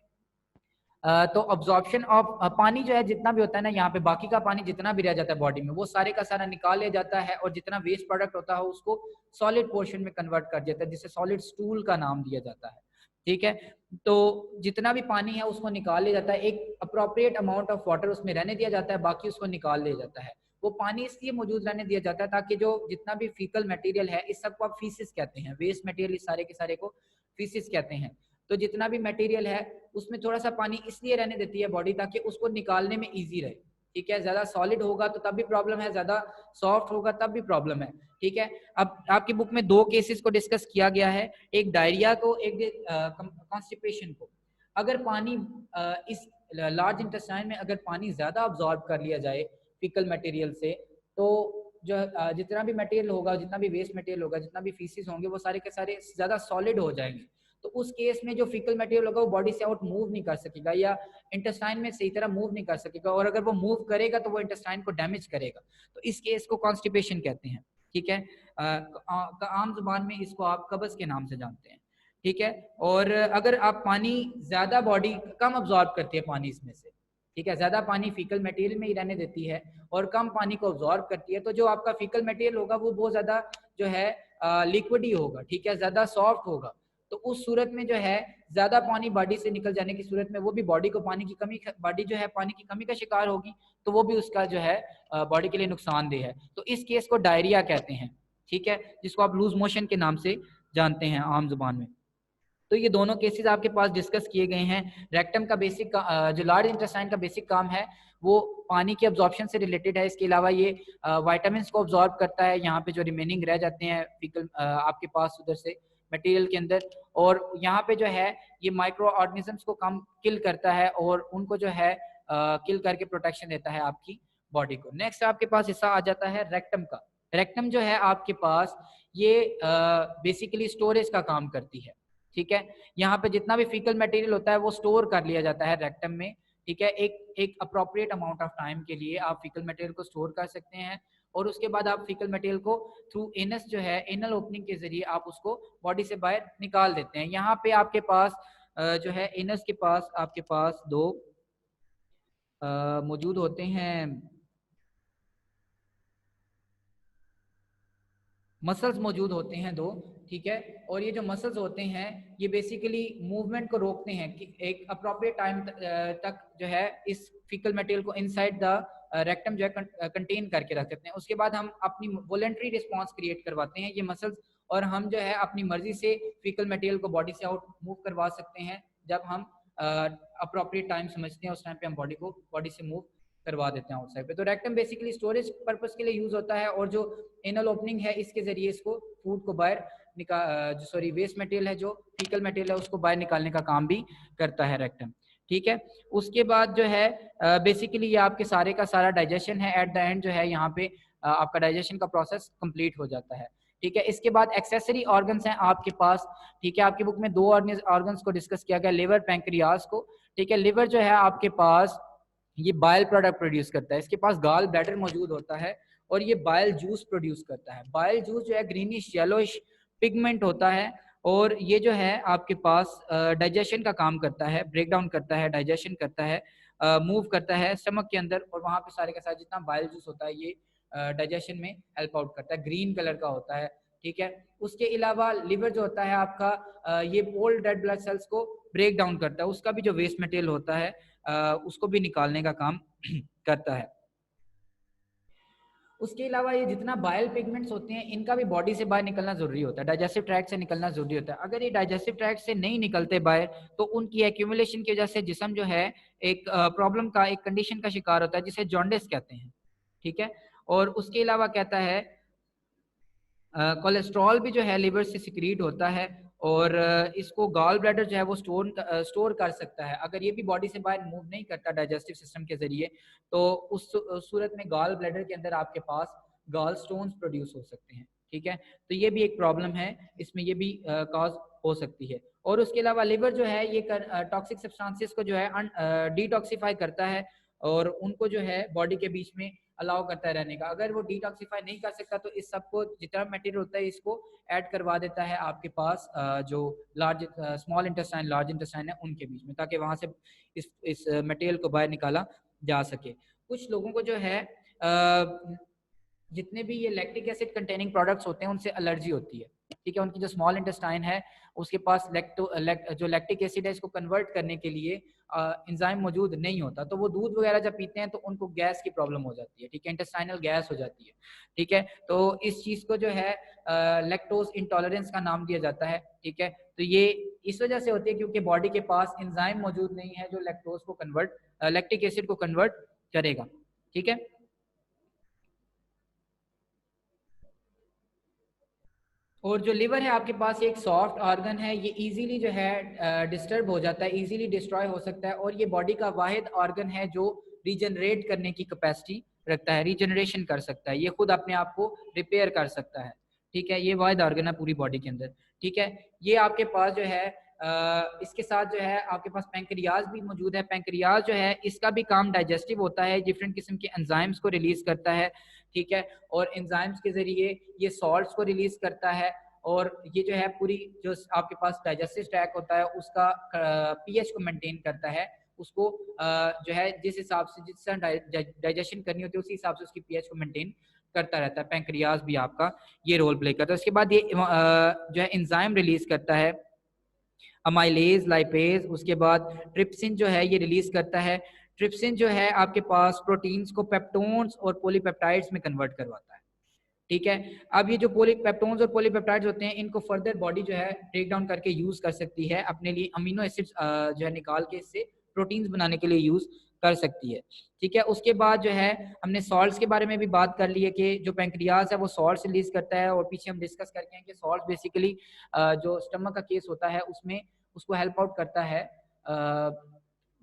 तो अब्जॉर्प्शन ऑफ पानी जो है जितना भी होता है ना, यहाँ पे बाकी का पानी जितना भी रह जाता है बॉडी में, वो सारे का सारा निकाल लिया जाता है, और जितना वेस्ट प्रोडक्ट होता है उसको सॉलिड पोर्शन में कन्वर्ट कर देता है, जिसे सॉलिड स्टूल का नाम दिया जाता है, ठीक है। तो जितना भी पानी है उसको निकाल लिया जाता है, एक अप्रोप्रिएट अमाउंट ऑफ वाटर उसमें रहने दिया जाता है, बाकी उसको निकाल लिया जाता है। वो पानी इसलिए मौजूद रहने दिया जाता है ताकि जो जितना भी फीकल मटेरियल है, इस सबको आप फीसिस कहते हैं, वेस्ट मटेरियल इस सारे के सारे को फीसिस कहते हैं। तो जितना भी मटेरियल है उसमें थोड़ा सा पानी इसलिए रहने देती है बॉडी ताकि उसको निकालने में इजी रहे, ठीक है। ज्यादा सॉलिड होगा तो तब भी प्रॉब्लम है, ज्यादा सॉफ्ट होगा तब भी प्रॉब्लम है, ठीक है। अब आपकी बुक में दो केसेस को डिस्कस किया गया है, एक डायरिया को, एक कॉन्स्टिपेशन को। अगर पानी इस लार्ज इंटेस्टाइन में अगर पानी ज्यादा अब्जॉर्ब कर लिया जाए फीकल मटेरियल से, तो जो जितना भी मटेरियल होगा, जितना भी वेस्ट मटेरियल होगा, जितना भी फीसिस होंगे, वो सारे के सारे ज्यादा सॉलिड हो जाएंगे। तो उस केस में जो फीकल मटेरियल होगा वो बॉडी से आउट मूव नहीं कर सकेगा, या इंटेस्टाइन में सही तरह मूव नहीं कर सकेगा, और अगर वो मूव करेगा तो वो इंटेस्टाइन को डैमेज करेगा। तो इस केस को कॉन्स्टिपेशन कहते हैं, ठीक है। आम जुबान में इसको आप कब्ज के नाम से जानते हैं, ठीक है। और अगर आप पानी ज्यादा, बॉडी कम अब्जॉर्ब करती है पानी इसमें से, ठीक है, ज्यादा पानी फीकल मटेरियल में ही रहने देती है और कम पानी को अब्जॉर्ब करती है, तो जो आपका फीकल मटेरियल होगा वो बहुत ज्यादा जो है लिक्विड ही होगा, ठीक है, ज्यादा सॉफ्ट होगा। तो उस सूरत में जो है ज्यादा पानी बॉडी से निकल जाने की सूरत में वो भी बॉडी को पानी की कमी, बॉडी जो है पानी की कमी का शिकार होगी, तो वो भी उसका जो है बॉडी के लिए नुकसानदेह है। तो इस केस को डायरिया कहते हैं, ठीक है, जिसको आप लूज मोशन के नाम से जानते हैं आम जुबान में। तो ये दोनों केसेस आपके पास डिस्कस किए गए हैं। रेक्टम का बेसिक जो लार्ज इंटेस्टाइन का बेसिक काम है वो पानी के अब्जॉर्प्शन से रिलेटेड है। इसके अलावा ये विटामिन को अब्जॉर्ब करता है, यहाँ पे जो रिमेनिंग रह जाते हैं फीकल आपके पास उधर से मटेरियल के अंदर, और यहाँ पे जो है ये माइक्रो ऑर्गेनिजम्स को कम किल करता है और उनको जो है किल करके प्रोटेक्शन देता है आपकी बॉडी को। नेक्स्ट आपके पास हिस्सा आ जाता है रेक्टम का। रेक्टम जो है आपके पास ये बेसिकली स्टोरेज का काम करती है, ठीक है। यहाँ पे जितना भी फीकल मटेरियल होता है वो स्टोर कर लिया जाता है रेक्टम में, ठीक है। एक अप्रोप्रिएट अमाउंट ऑफ टाइम के लिए आप फीकल मटेरियल को स्टोर कर सकते हैं, और उसके बाद आप फीकल मटेरियल को थ्रू एनस जो है, एनल ओपनिंग के जरिए आप उसको बॉडी से बाहर निकाल देते हैं। यहाँ पे आपके पास जो है एनस के पास आपके पास दो मौजूद होते हैं, मसल्स मौजूद होते हैं दो, ठीक है। और ये जो मसल्स होते हैं ये बेसिकली मूवमेंट को रोकते हैं कि एक अप्रोप्रिएट टाइम तक जो है इस फीकल मटेरियल को इनसाइड द रेक्टम जो है कंटेन करके रख सकते हैं। उसके बाद हम अपनी वॉलंटरी रिस्पॉन्स क्रिएट करवाते हैं ये मसल्स, और हम जो है अपनी मर्जी से फीकल मटेरियल को बॉडी से आउट मूव करवा सकते हैं जब हम अप्रोप्रिएट टाइम समझते हैं, उस टाइम पे हम बॉडी को बॉडी से मूव करवा देते हैं आउटसाइड पे। तो रेक्टम बेसिकली स्टोरेज पर्पस के लिए यूज होता है, और जो एनल ओपनिंग है इसके जरिए इसको फूड को बाहर निकाल, सॉरी वेस्ट मटेरियल है जो फीकल मटेरियल है उसको बाहर निकालने का काम भी करता है रेक्टम, ठीक है। उसके बाद जो है बेसिकली ये आपके सारे का सारा डाइजेशन है, एट द एंड जो है यहाँ पे आपका डाइजेशन का प्रोसेस कंप्लीट हो जाता है, ठीक है। इसके बाद एक्सेसरी ऑर्गन्स हैं आपके पास, ठीक है। आपकी बुक में दो ऑर्गन्स को डिस्कस किया गया, लिवर, पैंक्रियाज को, ठीक है। लिवर जो है आपके पास ये बाइल प्रोडक्ट प्रोड्यूस करता है, इसके पास गाल ब्लैडर मौजूद होता है और ये बाइल जूस प्रोड्यूस करता है। बाइल जूस जो है ग्रीनिश येलोइश पिगमेंट होता है, और ये जो है आपके पास डाइजेशन का काम करता है, ब्रेक डाउन करता है, डाइजेशन करता है, मूव करता है स्टमक के अंदर, और वहाँ पे सारे के सारे जितना बाइल जूस होता है ये डाइजेशन में हेल्प आउट करता है, ग्रीन कलर का होता है, ठीक है। उसके अलावा लिवर जो होता है आपका ये ओल्ड रेड ब्लड सेल्स को ब्रेक डाउन करता है, उसका भी जो वेस्ट मटेरियल होता है उसको भी निकालने का काम करता है। उसके अलावा ये जितना बाइल पिगमेंट्स होते हैं इनका भी बॉडी से बाहर निकलना जरूरी होता है, डाइजेस्टिव ट्रैक्ट से निकलना जरूरी होता है। अगर ये डाइजेस्टिव ट्रैक्ट से नहीं निकलते बाहर तो उनकी एक्यूमुलेशन की वजह से जिस्म जो है एक प्रॉब्लम का, एक कंडीशन का शिकार होता है जिसे जॉन्डिस कहते हैं, ठीक है। और उसके अलावा कहता है कोलेस्ट्रॉल भी जो है लिवर से सिक्रीट होता है और इसको गॉल ब्लैडर जो है वो स्टोर कर सकता है। अगर ये भी बॉडी से बाहर मूव नहीं करता डाइजेस्टिव सिस्टम के जरिए, तो उस सूरत में गॉल ब्लैडर के अंदर आपके पास गॉल स्टोन्स प्रोड्यूस हो सकते हैं। ठीक है, तो ये भी एक प्रॉब्लम है, इसमें ये भी कॉज हो सकती है। और उसके अलावा लिवर जो है ये टॉक्सिक सब्सटेंसेस को जो है डिटॉक्सिफाई करता है और उनको जो है बॉडी के बीच में अलाउ करता है रहने का। अगर वो डिटॉक्सिफाई नहीं कर सकता तो इस सबको जितना मटेरियल होता है इसको ऐड करवा देता है आपके पास जो large small intestine large intestine है उनके बीच में, ताकि वहां से इस मटेरियल को बाहर निकाला जा सके। कुछ लोगों को जो है जितने भी ये लैक्टिक एसिड कंटेनिंग प्रोडक्ट्स होते हैं उनसे एलर्जी होती है। ठीक है, उनकी जो स्मॉल इंटेस्टाइन है उसके पास जो लैक्टिक एसिड है इसको कन्वर्ट करने के लिए एंजाइम मौजूद नहीं होता, तो वो दूध वगैरह जब पीते हैं तो उनको गैस की प्रॉब्लम हो जाती है। ठीक है, इंटेस्टाइनल गैस हो जाती है। ठीक है, तो इस चीज को जो है लैक्टोज इंटॉलरेंस का नाम दिया जाता है। ठीक है, तो ये इस वजह से होती है क्योंकि बॉडी के पास एंजाइम मौजूद नहीं है जो लैक्टोज को लैक्टिक एसिड को कन्वर्ट करेगा। ठीक है, और जो लिवर है आपके पास एक सॉफ्ट ऑर्गन है, ये इजीली जो है डिस्टर्ब हो जाता है, इजीली डिस्ट्रॉय हो सकता है और ये बॉडी का वाहिद ऑर्गन है जो रीजनरेट करने की कैपेसिटी रखता है, रीजनरेशन कर सकता है, ये खुद अपने आप को रिपेयर कर सकता है। ठीक है, ये वाहिद ऑर्गन है पूरी बॉडी के अंदर। ठीक है, ये आपके पास जो है इसके साथ जो है आपके पास पैंक्रियाज भी मौजूद है। पैंक्रियाज जो है इसका भी काम डाइजेस्टिव होता है, डिफरेंट किस्म के एंजाइम्स को रिलीज करता है। ठीक है, और एंजाइम्स के जरिए ये सॉल्ट्स को रिलीज करता है और ये जो है पूरी जो आपके पास डाइजेस्टिव ट्रैक होता है उसका पीएच को मेंटेन करता है, उसको जो है जिस हिसाब से जिस तरह डाइजेशन करनी होती है उसी हिसाब से उसकी पीएच को मेंटेन करता रहता है। पैंक्रियाज भी आपका ये रोल प्ले करता है। उसके बाद ये जो है एंजाइम रिलीज करता है अमाइलेज लाइपेज, उसके बाद ट्रिप्सिन जो है ये रिलीज करता है। ट्रिप्सिन जो है आपके पास प्रोटीन्स को पेप्टोन्स और पॉलीपेप्टाइड्स में कन्वर्ट करवाता है। ठीक है, अब ये जो पोलीपेप्टोन्स और पॉलीपेप्टाइड्स होते हैं इनको फर्दर बॉडी जो है ब्रेक डाउन करके यूज कर सकती है अपने लिए, अमीनो एसिड्स जो है निकाल के इससे प्रोटीन्स बनाने के लिए यूज कर सकती है। ठीक है, उसके बाद जो है हमने सॉल्ट्स के बारे में भी बात कर ली है कि जो पैंक्रियाज है वो सॉल्ट्स रिलीज करता है और पीछे हम डिस्कस करके हैं कि सॉल्ट बेसिकली जो स्टमक का केस होता है उसमें उसको हेल्प आउट करता है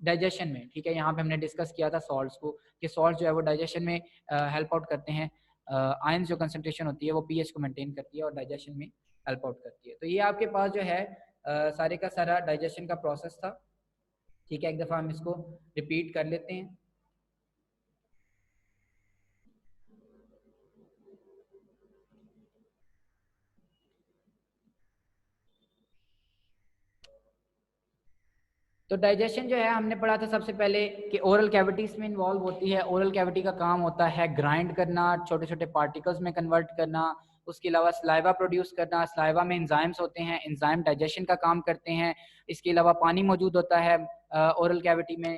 डाइजेशन में। ठीक है, यहाँ पे हमने डिस्कस किया था सॉल्ट्स को कि सॉल्ट जो है वो डाइजेशन में हेल्प आउट करते हैं। आयन जो कंसंट्रेशन होती है वो पीएच को मेंटेन करती है और डाइजेशन में हेल्प आउट करती है। तो ये आपके पास जो है सारे का सारा डाइजेशन का प्रोसेस था। ठीक है, एक दफ़ा हम इसको रिपीट कर लेते हैं। तो डाइजेशन जो है हमने पढ़ा था सबसे पहले कि ओरल कैविटीज में इन्वॉल्व होती है। ओरल कैविटी का काम होता है ग्राइंड करना, छोटे छोटे पार्टिकल्स में कन्वर्ट करना, उसके अलावा सलाइवा प्रोड्यूस करना। सलाइवा में एंजाइम्स होते हैं, एंजाइम डाइजेशन का काम करते हैं। इसके अलावा पानी मौजूद होता है ओरल कैविटी में,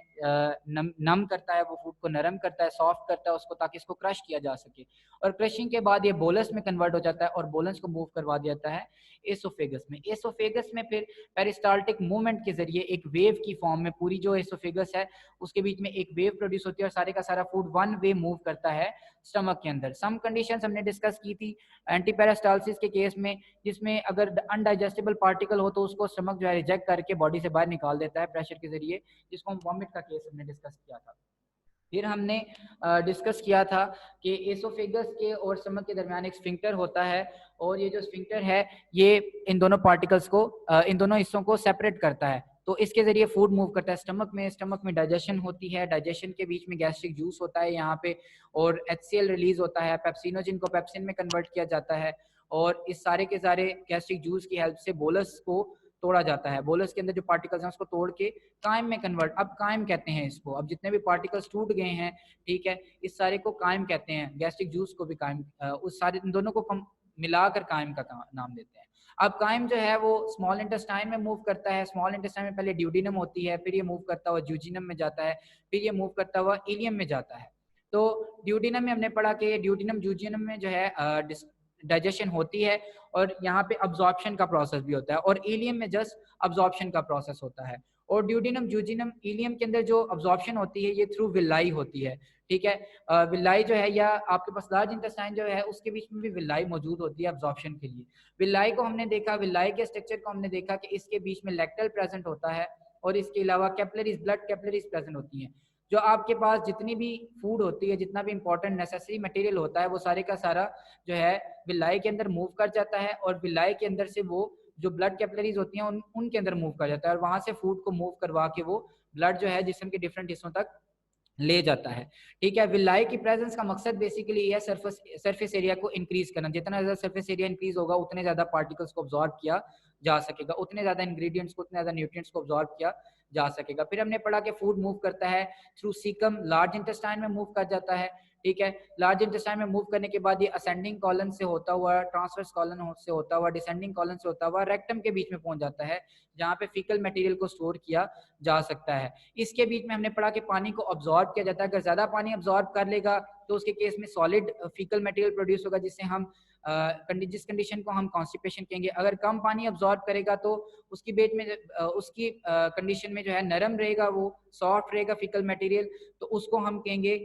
नम करता है, वो फूड को नरम करता है, सॉफ्ट करता है उसको ताकि इसको क्रश किया जा सके। और क्रशिंग के बाद ये बोलस में कन्वर्ट हो जाता है और बोलस को मूव करवा दिया जाता है एसोफेगस में। एसोफेगस में फिर पेरिस्टाल्टिक मूवमेंट के जरिए एक वेव की फॉर्म में पूरी जो एसोफेगस है उसके बीच में एक वेव प्रोड्यूस होती है और सारे का सारा फूड वन वे मूव करता है स्टमक के अंदर। सम कंडीशंस हमने डिस्कस की थी एंटीपेरास्टालसिस के केस में, जिसमें अगर अनडाइजेस्टेबल पार्टिकल हो तो उसको स्टमक जो है रिजेक्ट करके बॉडी से बाहर निकाल देता है प्रेशर के जरिए, जिसको हम वॉमिट का केस हमने डिस्कस किया था। फिर हमने डिस्कस किया था कि एसोफेगस के और स्टमक के दरमियान एक स्फिंक्टर होता है और ये जो स्फिंक्टर है ये इन दोनों पार्टिकल्स को इन दोनों हिस्सों को सेपरेट करता है। तो इसके जरिए फूड मूव करता है स्टमक में। स्टमक में डाइजेशन होती है, डाइजेशन के बीच में गैस्ट्रिक जूस होता है यहाँ पे और HCl रिलीज होता है, पेप्सिनोजिन को पेप्सिन में कन्वर्ट किया जाता है और इस सारे के सारे गैस्ट्रिक जूस की हेल्प से बोलस को तोड़ा जाता है। बोलस के अंदर जो पार्टिकल्स हैं उसको तोड़ के काइम में कन्वर्ट, अब काइम कहते हैं इसको, अब जितने भी पार्टिकल्स टूट गए हैं ठीक है इस सारे को काइम कहते हैं। गैस्ट्रिक जूस को भी काइम, उस सारे इन दोनों को मिलाकर काइम का नाम देते हैं। अब काइम जो है वो स्मॉल इंटेस्टाइन में मूव करता है। स्मॉल इंटेस्टाइन में पहले ड्यूडिनम होती है, फिर ये मूव करता हुआ जूजिनम में जाता है, फिर ये मूव करता हुआ इलियम में जाता है। तो ड्यूडिनम में हमने पढ़ा कि ड्यूडिनम जूजिनम में जो है डाइजेशन होती है और यहाँ पे अब्जॉर्प्शन का प्रोसेस भी होता है और इलियम में जस्ट अब्जॉर्प्शन का प्रोसेस होता है। और ड्यूडेनम, जूजिनम, इलियम के अंदर जो अब्जॉर्प्शन होती है ये थ्रू विलाई होती है, ठीक है। विलाई जो है या आपके पास लार्ज इंटेस्टाइन जो है उसके बीच में भी विलाई मौजूद होती है अब्जॉर्प्शन के लिए। विलाई को हमने देखा, विलाई के स्ट्रक्चर को हमने देखा कि इसके बीच में लैक्टल प्रेजेंट होता है और इसके अलावा कैपिलरीज, ब्लड कैपिलरीज प्रेजेंट होती हैं। जो आपके पास जितनी भी फूड होती है, जितना भी इंपॉर्टेंट नेसेसरी मटेरियल होता है वो सारे का सारा जो है विलाई के अंदर मूव कर जाता है और विलाई के अंदर से वो जो ब्लड कैपिलरीज होती हैं उनके अंदर मूव कर जाता है और वहां से फूड को मूव करवा के वो ब्लड जो है जिस्म के डिफरेंट हिस्सों तक ले जाता है, ठीक है। विलाई की प्रेजेंस का मकसद बेसिकली ये है सरफेस एरिया को इंक्रीज करना। जितना ज्यादा सरफेस एरिया इंक्रीज होगा उतने ज्यादा पार्टिकल्स को ऑब्जॉर्व किया जा सकेगा, उतने ज्यादा इंग्रेडिएंट्स को, उतने ज्यादा न्यूट्रिएंट्स को ऑब्जॉर्व किया जा सकेगा। फिर हमने पढ़ा कि फूड मूव करता है थ्रू सीकम, लार्ज इंटेस्टाइन में मूव कर जाता है, ठीक है। लार्ज इंटेस्टाइन में मूव करने के बाद ये असेंडिंग कॉलन से होता हुआ, ट्रांसवर्स कॉलन से होता हुआ, डिसेंडिंग कॉलन से होता हुआ रेक्टम के बीच में पहुंच जाता है जहाँ पे फीकल मटेरियल को स्टोर किया जा सकता है। इसके बीच में हमने पढ़ा कि पानी को अब्जॉर्ब किया जाता है। अगर ज्यादा पानी अब्जॉर्ब कर लेगा तो उसके केस में सॉलिड फीकल मटेरियल प्रोड्यूस होगा जिससे हम जिस कंडीशन को हम कॉन्स्टिपेशन कहेंगे। अगर कम पानी अब्जॉर्ब करेगा तो उसकी बेट में उसकी कंडीशन में जो है नरम रहेगा, वो सॉफ्ट रहेगा फीकल मटेरियल, तो उसको हम कहेंगे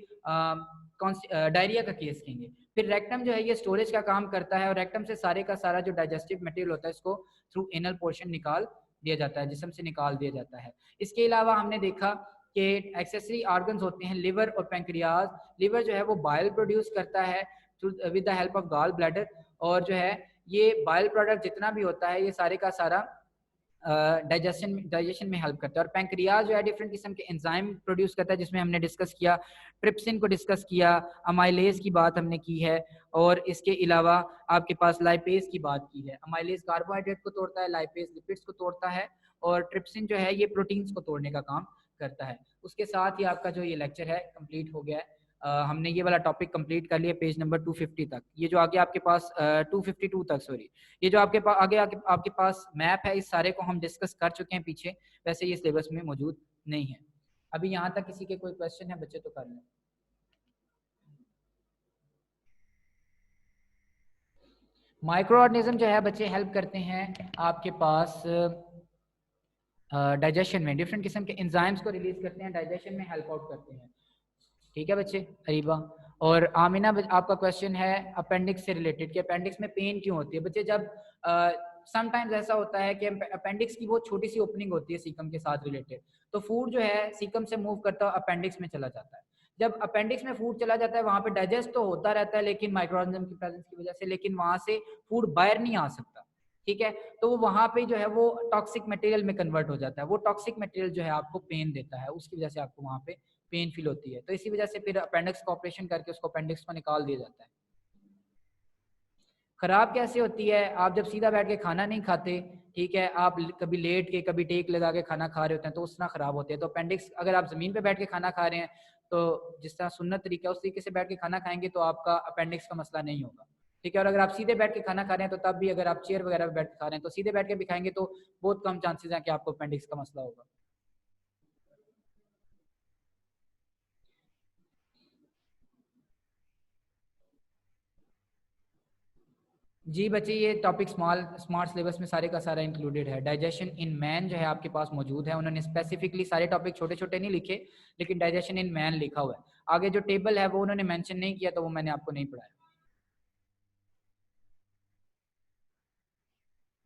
डायरिया का केस कहेंगे। फिर रेक्टम जो है ये स्टोरेज का काम करता है और रेक्टम से सारे का सारा जो डाइजेस्टिव मटेरियल होता है इसको थ्रू एनल पोर्शन निकाल दिया जाता है, जिस्म से निकाल दिया जाता है। इसके अलावा हमने देखा कि एक्सेसरी ऑर्गन्स होते हैं लिवर और पैंक्रियाज। लिवर जो है वो बाइल प्रोड्यूस करता है with the help of gall bladder, और जो है ये बाइल प्रोडक्ट जितना भी होता है ये सारे का सारा डाइजेशन में हेल्प करता है। और पैंक्रियाज जो है डिफरेंट किस्म के एंजाइम प्रोड्यूस करता है जिसमें हमने डिस्कस किया, ट्रिप्सिन को डिस्कस किया, अमाइलेज की बात हमने की है, और इसके अलावा आपके पास लाइपेज की बात की है। अमाइलेज कार्बोहाइड्रेट को तोड़ता है, लाइपेज लिपिड्स को तोड़ता है, और ट्रिप्सिन जो है ये प्रोटीन्स को तोड़ने का काम करता है। उसके साथ ही आपका जो ये लेक्चर है कंप्लीट हो गया है। हमने ये वाला टॉपिक कंप्लीट कर लिया पेज नंबर 250 तक। ये जो आगे आपके पास 252 तक, सॉरी, ये जो आपके पास आगे आपके पास मैप है, इस सारे को हम डिस्कस कर चुके हैं पीछे, वैसे ये सिलेबस में मौजूद नहीं है। अभी यहाँ तक किसी के कोई क्वेश्चन है बच्चे तो कर लें। माइक्रो ऑर्गेनिज्म जो है बच्चे हेल्प करते हैं आपके पास डाइजेशन में, डिफरेंट किस्म के एंजाइम्स को रिलीज करते हैं, डाइजेशन में हेल्प आउट करते हैं, ठीक है बच्चे। अरीबा और आमिना, आपका क्वेश्चन है अपेंडिक्स से रिलेटेड कि अपेंडिक्स में पेन क्यों होती है। बच्चे जब समटाइम्स ऐसा होता है कि अपेंडिक्स की बहुत छोटी सी ओपनिंग होती है सीकम के साथ रिलेटेड, तो फूड जो है सीकम से मूव करता है अपेंडिक्स में चला जाता है। जब अपेंडिक्स में फूड चला जाता है वहां पे डाइजेस्ट तो होता रहता है लेकिन माइक्रोऑर्गेनिज्म की प्रेजेंस की वजह से, लेकिन वहां से फूड बाहर नहीं आ सकता, ठीक है। तो वो वहां पे जो है वो टॉक्सिक मटेरियल में कन्वर्ट हो जाता है। वो टॉक्सिक मटेरियल जो है आपको पेन देता है, उसकी वजह से आपको वहां पे पेन फील होती है। तो इसी वजह से फिर अपेंडिक्स का ऑपरेशन करके उसको अपेंडिक्स को निकाल दिया जाता है। खराब कैसे होती है? आप जब सीधा बैठ के खाना नहीं खाते, ठीक है, आप कभी लेट के कभी टेक लगा के खाना खा रहे होते हैं तो उस तरह खराब होते हैं। तो अपेंडिक्स, अगर आप जमीन पे बैठ के खाना खा रहे हैं तो जिस तरह सुन्नत तरीका है उस तरीके से बैठ के खाना खाएंगे तो आपका अपेंडिक्स का मसला नहीं होगा, ठीक है। और अगर आप सीधे बैठ के खाना खा रहे हैं तो तब भी, अगर आप चेयर वगैरह पे बैठ के खा रहे हैं तो सीधे बैठ के भी खाएंगे तो बहुत कम चांसेस हैं कि आपको अपेंडिक्स का मसला होगा। जी बच्चे, ये टॉपिक स्मार्ट सिलेबस में सारे का सारा इंक्लूडेड है। डाइजेशन इन मैन जो है आपके पास मौजूद है। उन्होंने स्पेसिफिकली सारे टॉपिक छोटे छोटे नहीं लिखे, लेकिन डाइजेशन इन मैन लिखा हुआ है। आगे जो टेबल है वो उन्होंने मेंशन नहीं किया तो वो मैंने आपको नहीं पढ़ाया।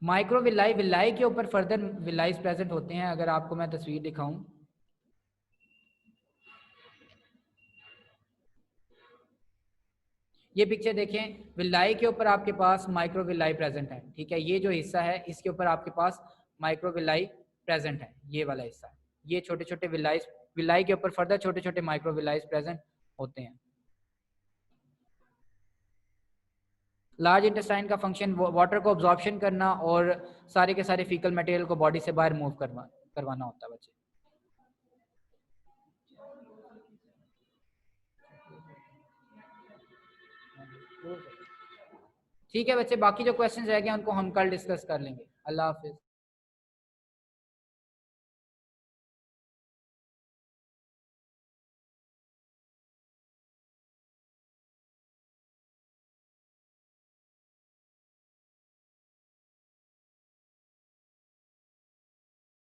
माइक्रो विलाई, विलाई के ऊपर फर्दर विलाइज प्रेजेंट होते हैं। अगर आपको मैं तस्वीर दिखाऊं, ये पिक्चर देखें, विलाई के ऊपर आपके पास माइक्रो विलाई प्रेजेंट है, ठीक है। ये जो हिस्सा है इसके ऊपर आपके पास माइक्रो विलाई प्रेजेंट है, ये वाला हिस्सा, ये छोटे छोटे विलाइज, विलाई के ऊपर फर्दर छोटे छोटे माइक्रो विलाइज प्रेजेंट होते हैं। लार्ज इंटेस्टाइन का फंक्शन वाटर को ऑब्जॉर्प्शन करना और सारे के सारे फीकल मटेरियल को बॉडी से बाहर मूव करवाना होता है बच्चे। ठीक है बच्चे, बाकी जो क्वेश्चन रह गए उनको हम कल डिस्कस कर लेंगे। अल्लाह हाफिज।